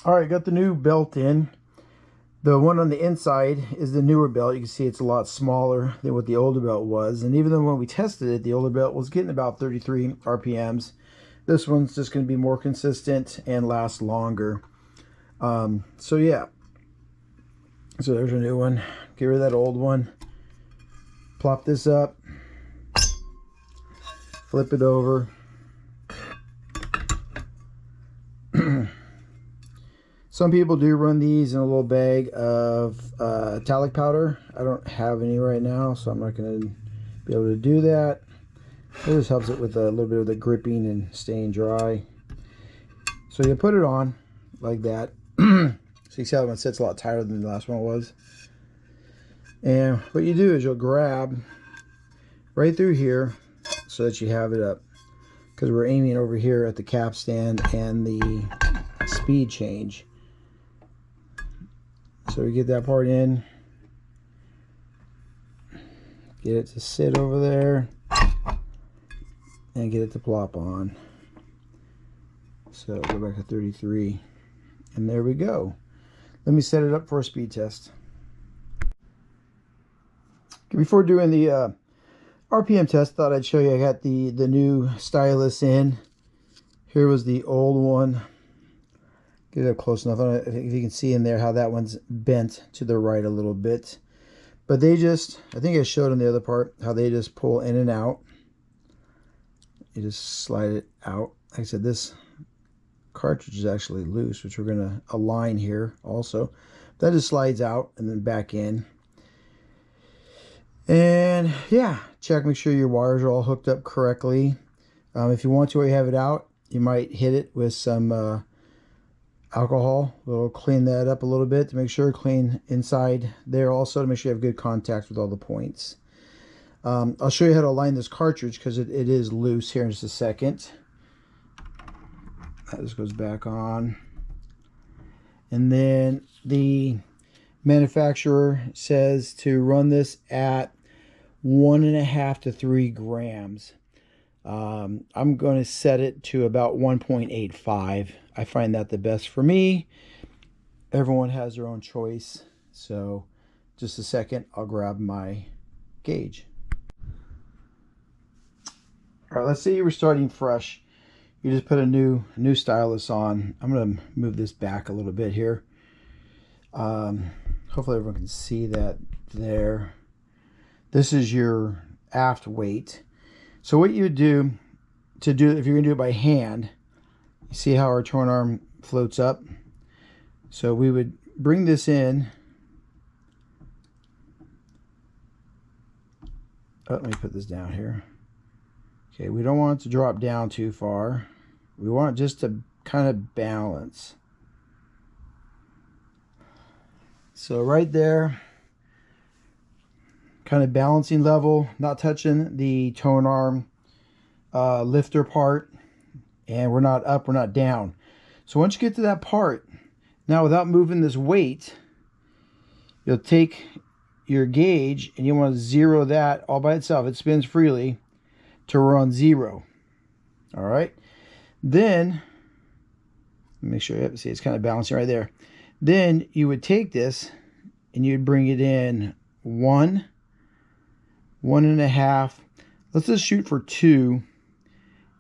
All right, got the new belt in. The one on the inside is the newer belt. You can see it's a lot smaller than what the older belt was. And even though when we tested it, the older belt was getting about 33 RPMs. This one's just going to be more consistent and last longer. So yeah. So there's a new one. Get rid of that old one. Plop this up. Flip it over. Some people do run these in a little bag of talc powder. I don't have any right now, so I'm not going to be able to do that. It just helps it with a little bit of the gripping and staying dry. So you put it on like that. So you see how one sits a lot tighter than the last one was. And what you do is you'll grab right through here so that you have it up. Because we're aiming over here at the cap stand and the speed change. So we get that part in, get it to sit over there, and get it to plop on. So go back to 33, and there we go. Let me set it up for a speed test. Before doing the RPM test, thought I'd show you I got the new stylus in. Here was the old one. Get it up close enough. I don't know if you can see in there how that one's bent to the right a little bit. But they just, I think I showed on the other part, how they just pull in and out. You just slide it out. Like I said, this cartridge is actually loose, which we're going to align here also. That just slides out and then back in. And yeah, check, make sure your wires are all hooked up correctly. If you want to, while you have it out, you might hit it with some alcohol. We'll clean that up a little bit to make sure, clean inside there also to make sure you have good contact with all the points. I'll show you how to align this cartridge because it is loose here in just a second. That just goes back on. And then the manufacturer says to run this at 1.5 to 3 grams. I'm going to set it to about 1.85. I find that the best for me. Everyone has their own choice. So just a second, I'll grab my gauge. All right, let's say you were starting fresh. You just put a new stylus on. I'm going to move this back a little bit here. Hopefully everyone can see that there. This is your aft weight. So what you would do if you're going to do it by hand, you see how our towing arm floats up? So we would bring this in. Oh, let me put this down here. Okay, we don't want it to drop down too far. We want it just to kind of balance. So right there, kind of balancing level, not touching the towing arm lifter part. And we're not up, we're not down. So once you get to that part, now without moving this weight, you'll take your gauge and you want to zero that all by itself. It spins freely to run 0. All right. Then, make sure you see it's kind of balancing right there. Then you would take this and you'd bring it in 1, 1.5. Let's just shoot for 2.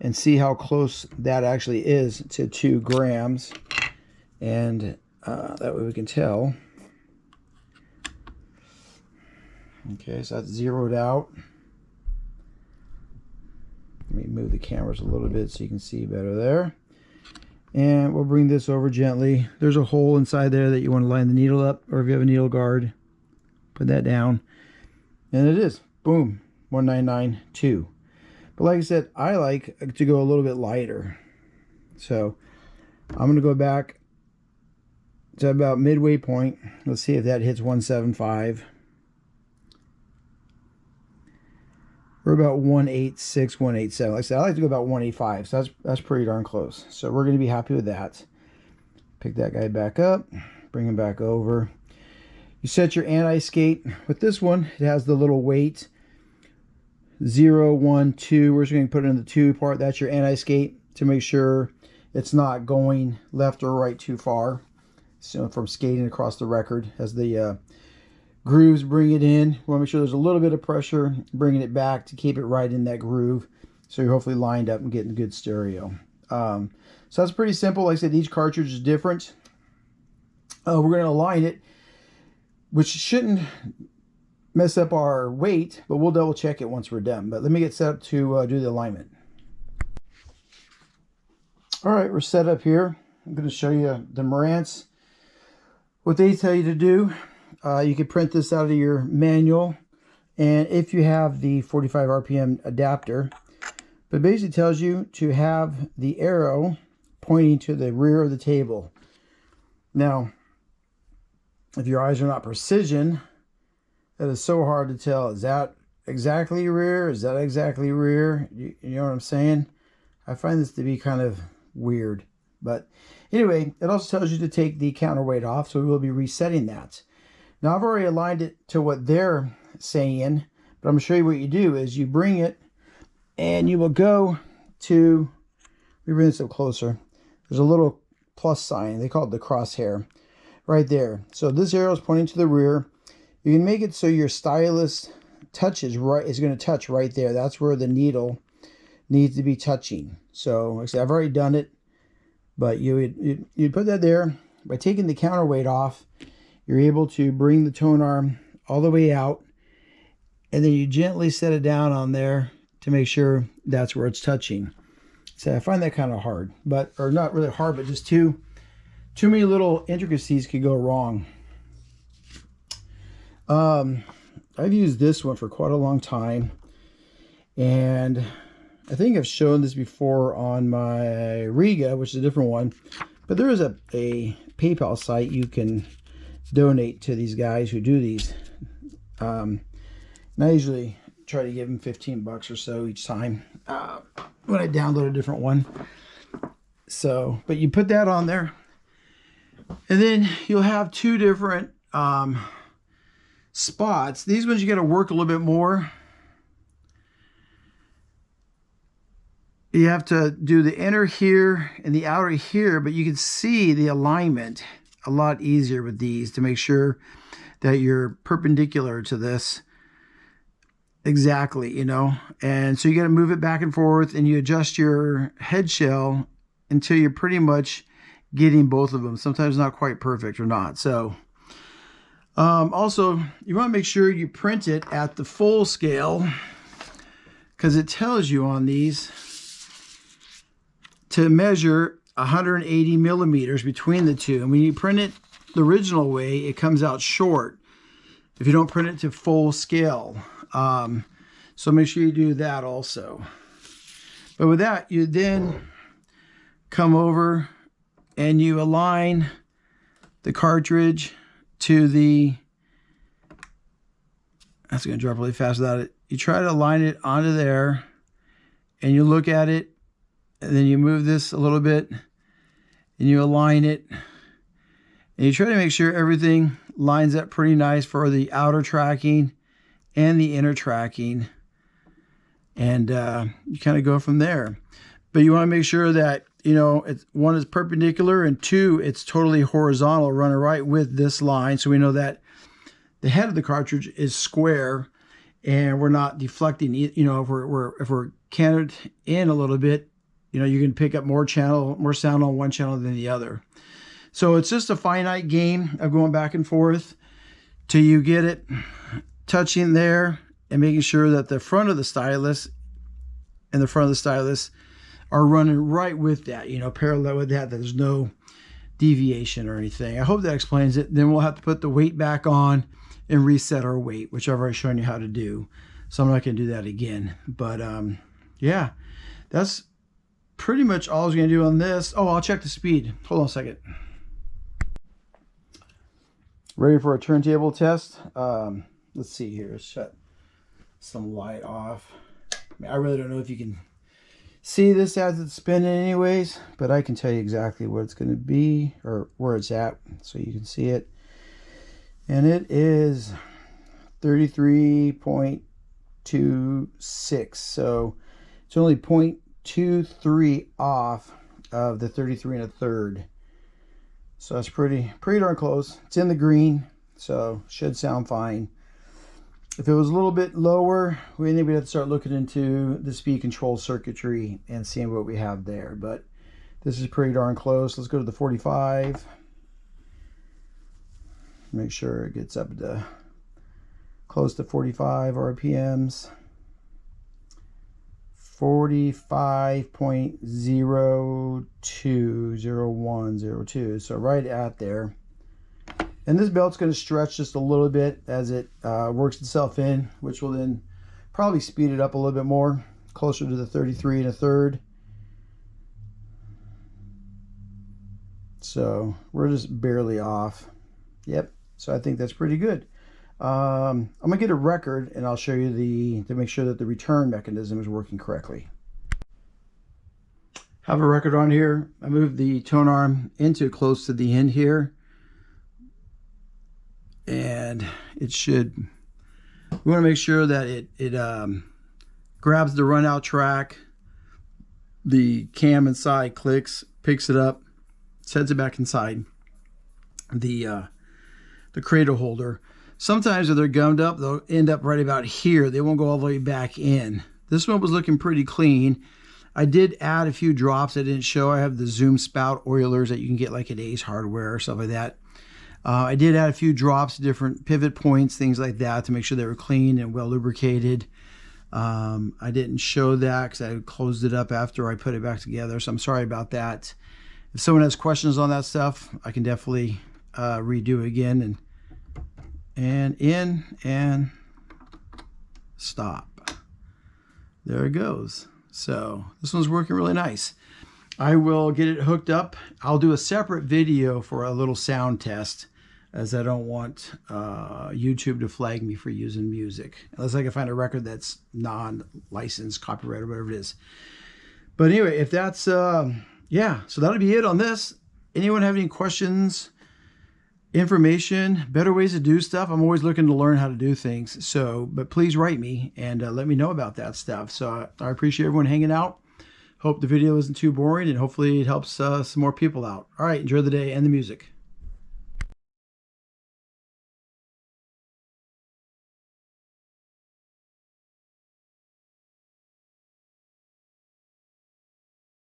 And see how close that actually is to 2 grams. And that way we can tell. Okay, so that's zeroed out. Let me move the cameras a little bit so you can see better there. And we'll bring this over gently. There's a hole inside there that you want to line the needle up, or if you have a needle guard, put that down. And it is, boom, 1992. But like I said, I like to go a little bit lighter. So I'm going to go back to about midway point. Let's see if that hits 175. We're about 186, 187. Like I said, I like to go about 185. So that's pretty darn close. So we're going to be happy with that. Pick that guy back up. Bring him back over. You set your anti-skate. With this one, it has the little weight. 0, 1, 2. We're just going to put it in the 2 part. That's your anti-skate to make sure it's not going left or right too far. so from skating across the record. As the grooves bring it in, we want to make sure there's a little bit of pressure bringing it back to keep it right in that groove, so you're hopefully lined up and getting good stereo. So that's pretty simple. Like I said, each cartridge is different. We're going to align it, which shouldn't mess up our weight, but we'll double check it once we're done. But let me get set up to do the alignment. All right, we're set up here. I'm going to show you the Marantz, what they tell you to do. You can print this out of your manual, and if you have the 45 RPM adapter, but it basically tells you to have the arrow pointing to the rear of the table. Now, if your eyes are not precision, that is so hard to tell. Is that exactly rear? Is that exactly rear? You know what I'm saying? I find this to be kind of weird. But anyway, it also tells you to take the counterweight off, so we will be resetting that. Now, I've already aligned it to what they're saying, but I'm going to show you what you do is you bring it and you will go to, let me bring this up closer. There's a little plus sign. They call it the crosshair right there. So this arrow is pointing to the rear. You can make it so your stylus touches right, is going to touch right there. That's where the needle needs to be touching. So like I said, I've already done it, but you'd put that there. By taking the counterweight off, you're able to bring the tone arm all the way out, and then you gently set it down on there to make sure that's where it's touching. So I find that kind of hard, but, or not really hard, but just too many little intricacies could go wrong. I've used this one for quite a long time, and I think I've shown this before on my Riga, which is a different one, but there is a PayPal site you can donate to these guys who do these. And I usually try to give them 15 bucks or so each time when I download a different one. So, but you put that on there, and then you'll have two different spots. These ones you got to work a little bit more. You have to do the inner here and the outer here, but you can see the alignment a lot easier with these to make sure that you're perpendicular to this exactly, you know. And so you got to move it back and forth, and you adjust your head shell until you're pretty much getting both of them. Sometimes not quite perfect or not. So also, you want to make sure you print it at the full scale, because it tells you on these to measure 180 millimeters between the two. And when you print it the original way, it comes out short if you don't print it to full scale. So make sure you do that also. But with that, you then come over and you align the cartridge to the, that's going to drop really fast without it. You try to align it onto there, and you look at it, and then you move this a little bit, and you align it, and you try to make sure everything lines up pretty nice for the outer tracking and the inner tracking, and you kind of go from there. But you want to make sure that, you know, one is perpendicular, and two, it's totally horizontal, running right with this line, so we know that the head of the cartridge is square, and we're not deflecting. You know, if we're canted in a little bit, you know, you can pick up more sound on one channel than the other. So it's just a finite game of going back and forth till you get it touching there, and making sure that the front of the stylus and the front of the stylus are running right with that, you know, parallel with that. There's no deviation or anything. I hope that explains it. Then we'll have to put the weight back on and reset our weight, which I've already shown you how to do. So I'm not going to do that again. But yeah, that's pretty much all I was going to do on this. Oh, I'll check the speed. Hold on a second. Ready for a turntable test? Let's see here. Shut some light off. I really don't know if you can see this as it's spinning anyways, but I can tell you exactly what it's going to be, or where it's at, so you can see it. And it is 33.26, so it's only 0.23 off of the 33 1/3. So that's pretty darn close. It's in the green, so should sound fine. If it was a little bit lower, we maybe have to start looking into the speed control circuitry and seeing what we have there. But this is pretty darn close. Let's go to the 45. Make sure it gets up to close to 45 RPMs. 45.020102, so right at there. And this belt's going to stretch just a little bit as it works itself in, which will then probably speed it up a little bit more, closer to the 33 1/3. So we're just barely off. Yep, so I think that's pretty good. I'm gonna get a record and I'll show you to make sure that the return mechanism is working correctly. Have a record on here. I moved the tone arm into close to the end here, and it should. We want to make sure that it grabs the run out track. The cam inside clicks, picks it up, sets it back inside the cradle holder. Sometimes if they're gummed up, they'll end up right about here. They won't go all the way back in. This one was looking pretty clean. I did add a few drops I didn't show. I have the zoom spout oilers that you can get like at Ace Hardware or stuff like that. I did add a few drops, different pivot points, things like that to make sure they were clean and well lubricated. I didn't show that because I closed it up after I put it back together, so I'm sorry about that. If someone has questions on that stuff, I can definitely redo it again and in and stop. There it goes. So this one's working really nice. I will get it hooked up. I'll do a separate video for a little sound test, as I don't want YouTube to flag me for using music, unless I can find a record that's non-licensed, copyright, or whatever it is. But anyway, if that's yeah, so that'll be it on this. Anyone have any questions, information, better ways to do stuff? I'm always looking to learn how to do things. So, but please write me and let me know about that stuff. So I appreciate everyone hanging out. Hope the video isn't too boring, and hopefully it helps some more people out. All right, enjoy the day and the music.